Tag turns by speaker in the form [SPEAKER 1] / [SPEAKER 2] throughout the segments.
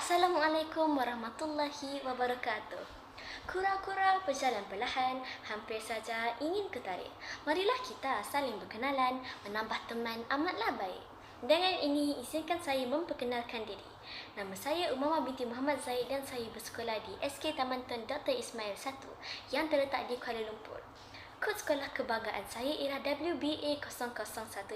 [SPEAKER 1] Assalamualaikum warahmatullahi wabarakatuh. Kura-kura berjalan perlahan, hampir saja ingin ketarik. Marilah kita saling berkenalan, menambah teman amatlah baik. Dengan ini, izinkan saya memperkenalkan diri. Nama saya Umamah binti Muhammad Zaid dan saya bersekolah di SK Taman Tun Dr. Ismail 1 yang terletak di Kuala Lumpur. Kod sekolah kebanggaan saya ialah WBA 0018.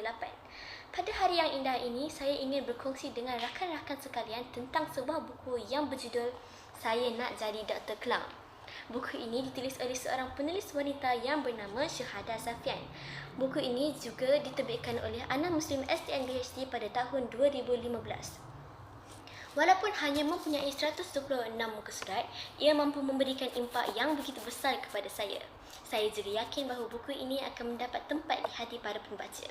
[SPEAKER 1] Pada hari yang indah ini, saya ingin berkongsi dengan rakan-rakan sekalian tentang sebuah buku yang berjudul Saya Nak Jadi Dr. Clown. Buku ini ditulis oleh seorang penulis wanita yang bernama Syahadah Safian. Buku ini juga diterbitkan oleh Ana Muslim STN BHD pada tahun 2015. Walaupun hanya mempunyai 126 muka surat, ia mampu memberikan impak yang begitu besar kepada saya. Saya juga yakin bahawa buku ini akan mendapat tempat di hati para pembaca.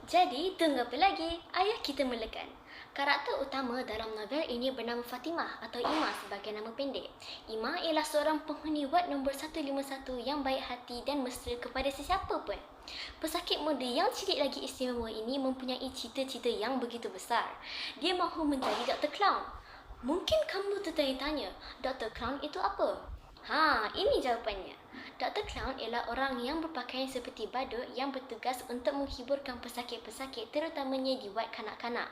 [SPEAKER 1] Jadi, tunggu apa lagi? Ayuh kita mulakan. Karakter utama dalam novel ini bernama Fatimah atau Ima sebagai nama pendek. Ima ialah seorang penghuni wad nombor 151 yang baik hati dan mesra kepada sesiapa pun. Pesakit muda yang cilik lagi istimewa ini mempunyai cita-cita yang begitu besar. Dia mahu menjadi Dr. Clown. Mungkin kamu tertanya-tanya, Dr. Clown itu apa? Ini jawapannya. Dr. Clown ialah orang yang berpakaian seperti badut yang bertugas untuk menghiburkan pesakit-pesakit terutamanya di wad kanak-kanak.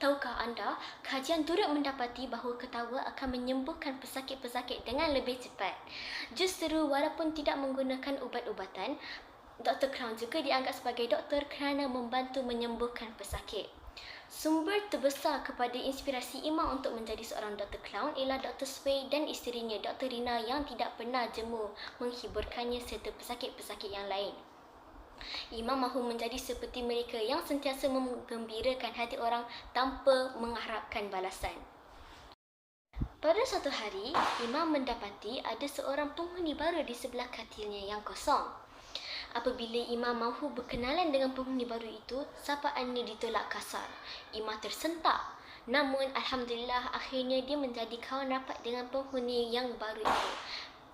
[SPEAKER 1] Tahukah anda, kajian turut mendapati bahawa ketawa akan menyembuhkan pesakit-pesakit dengan lebih cepat. Justru walaupun tidak menggunakan ubat-ubatan, Dr. Clown juga dianggap sebagai doktor kerana membantu menyembuhkan pesakit. Sumber terbesar kepada inspirasi Ima untuk menjadi seorang Dr. Clown ialah Dr. Sway dan isterinya Dr. Rina yang tidak pernah jemu menghiburkannya serta pesakit-pesakit yang lain. Ima mahu menjadi seperti mereka yang sentiasa menggembirakan hati orang tanpa mengharapkan balasan. Pada suatu hari, Ima mendapati ada seorang penghuni baru di sebelah katilnya yang kosong. Apabila Ima mahu berkenalan dengan penghuni baru itu, sapaannya ditolak kasar. Ima tersentak. Namun, alhamdulillah, akhirnya dia menjadi kawan rapat dengan penghuni yang baru itu.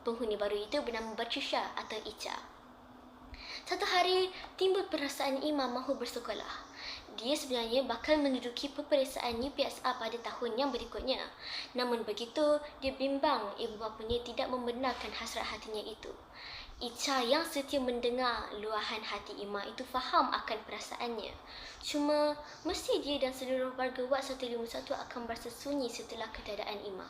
[SPEAKER 1] Penghuni baru itu bernama Batrisha atau Ica. Satu hari, timbul perasaan Ima mahu bersekolah. Dia sebenarnya bakal menduduki peperiksaan UPSR pada tahun yang berikutnya. Namun begitu, dia bimbang ibu bapanya tidak membenarkan hasrat hatinya itu. Ica yang setia mendengar luahan hati Ima itu faham akan perasaannya. Cuma, mesti dia dan seluruh warga Wad 151 akan berasa sunyi setelah ketiadaan Ima.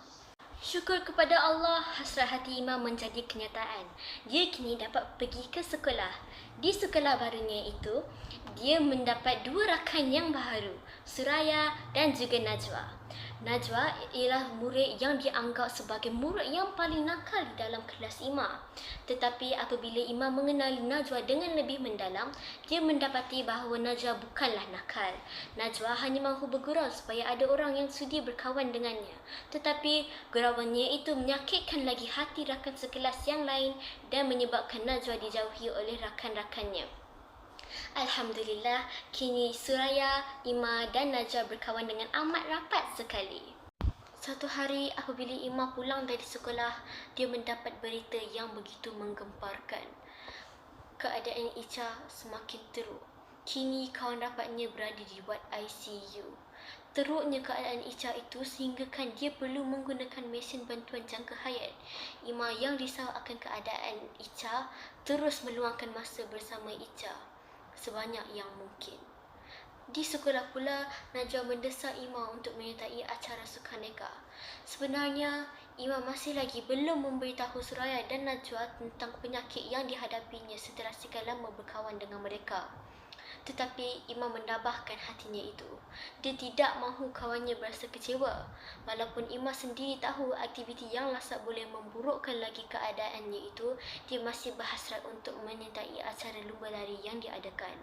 [SPEAKER 1] Syukur kepada Allah, hasrat hati Ima menjadi kenyataan. Dia kini dapat pergi ke sekolah. Di sekolah barunya itu, dia mendapat dua rakan yang baharu, Suraya dan juga Najwa. Najwa ialah murid yang dianggap sebagai murid yang paling nakal di dalam kelas Ima. Tetapi apabila Ima mengenali Najwa dengan lebih mendalam, dia mendapati bahawa Najwa bukanlah nakal. Najwa hanya mahu bergurau supaya ada orang yang sudi berkawan dengannya. Tetapi gurauannya itu menyakitkan lagi hati rakan sekelas yang lain dan menyebabkan Najwa dijauhi oleh rakan-rakannya. Alhamdulillah, kini Suraya, Ima dan Najwa berkawan dengan amat rapat sekali. Suatu hari apabila Ima pulang dari sekolah, dia mendapat berita yang begitu menggemparkan. Keadaan Ica semakin teruk. Kini kawan rapatnya berada di wad ICU. Teruknya keadaan Ica itu sehinggakan dia perlu menggunakan mesin bantuan jangka hayat. Ima yang risau akan keadaan Ica terus meluangkan masa bersama Ica sebanyak yang mungkin. Di sekolah pula, Najwa mendesak Ima untuk menyertai acara sukaneka. Sebenarnya, Ima masih lagi belum memberitahu Suraya dan Najwa tentang penyakit yang dihadapinya setelah sekian lama berkawan dengan mereka. Tetapi Ima mendabahkan hatinya itu. Dia tidak mahu kawannya berasa kecewa. Walaupun Ima sendiri tahu aktiviti yang lasak boleh memburukkan lagi keadaannya itu, dia masih berhasrat untuk menyertai acara lumba lari yang diadakan.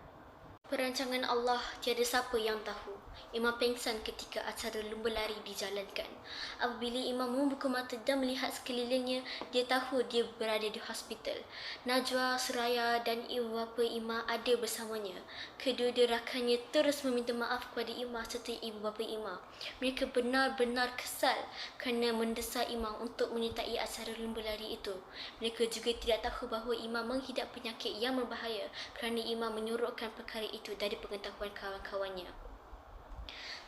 [SPEAKER 1] Perancangan Allah tiada siapa yang tahu. Ima pengsan ketika acara lumba lari dijalankan. Apabila Ima membuka mata dan melihat sekelilingnya, dia tahu dia berada di hospital. Najwa, Suraya dan ibu bapa Ima ada bersamanya. Kedua-dua rakannya terus meminta maaf kepada Ima serta ibu bapa Ima. Mereka benar-benar kesal kerana mendesak Ima untuk menyertai acara lumba lari itu. Mereka juga tidak tahu bahawa Ima menghidap penyakit yang berbahaya kerana Ima menyorokkan perkara itu dari pengetahuan kawan-kawannya.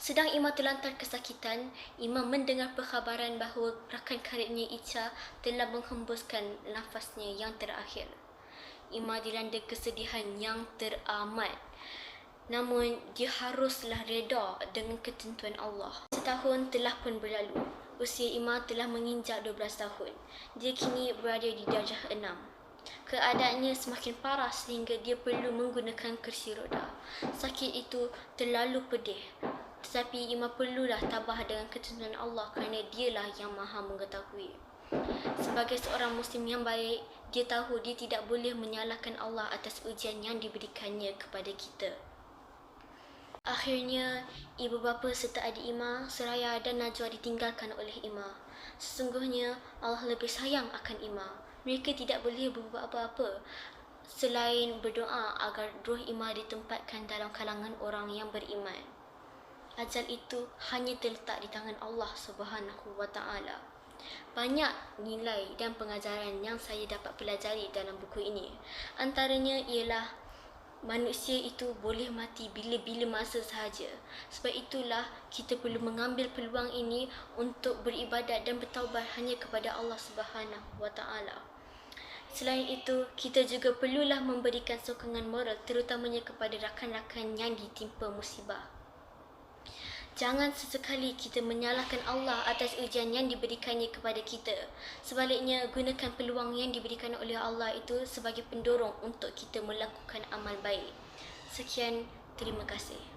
[SPEAKER 1] Sedang Ima terlantar kesakitan, Ima mendengar perkhabaran bahawa rakan karibnya Icha telah menghembuskan nafasnya yang terakhir. Ima dilanda kesedihan yang teramat. Namun, dia haruslah reda dengan ketentuan Allah. Setahun telah pun berlalu. Usia Ima telah menginjak 12 tahun. Dia kini berada di darjah 6. Keadaannya semakin parah sehingga dia perlu menggunakan kursi roda. Sakit itu terlalu pedih. Tetapi Ima perlulah tabah dengan ketentuan Allah kerana dialah yang maha mengetahui. Sebagai seorang Muslim yang baik, dia tahu dia tidak boleh menyalahkan Allah atas ujian yang diberikannya kepada kita. Akhirnya, ibu bapa serta adik Ima, Suraya dan Najwa ditinggalkan oleh Ima. Sesungguhnya, Allah lebih sayang akan Ima. Mereka tidak boleh berbuat apa-apa selain berdoa agar roh Ima ditempatkan dalam kalangan orang yang beriman. Ajal itu hanya terletak di tangan Allah Subhanahu wa Ta'ala. Banyak nilai dan pengajaran yang saya dapat pelajari dalam buku ini. Antaranya ialah manusia itu boleh mati bila-bila masa sahaja. Sebab itulah kita perlu mengambil peluang ini untuk beribadat dan bertaubat hanya kepada Allah Subhanahu wa Ta'ala. Selain itu, kita juga perlulah memberikan sokongan moral terutamanya kepada rakan-rakan yang ditimpa musibah. Jangan sesekali kita menyalahkan Allah atas ujian yang diberikannya kepada kita. Sebaliknya, gunakan peluang yang diberikan oleh Allah itu sebagai pendorong untuk kita melakukan amal baik. Sekian, terima kasih.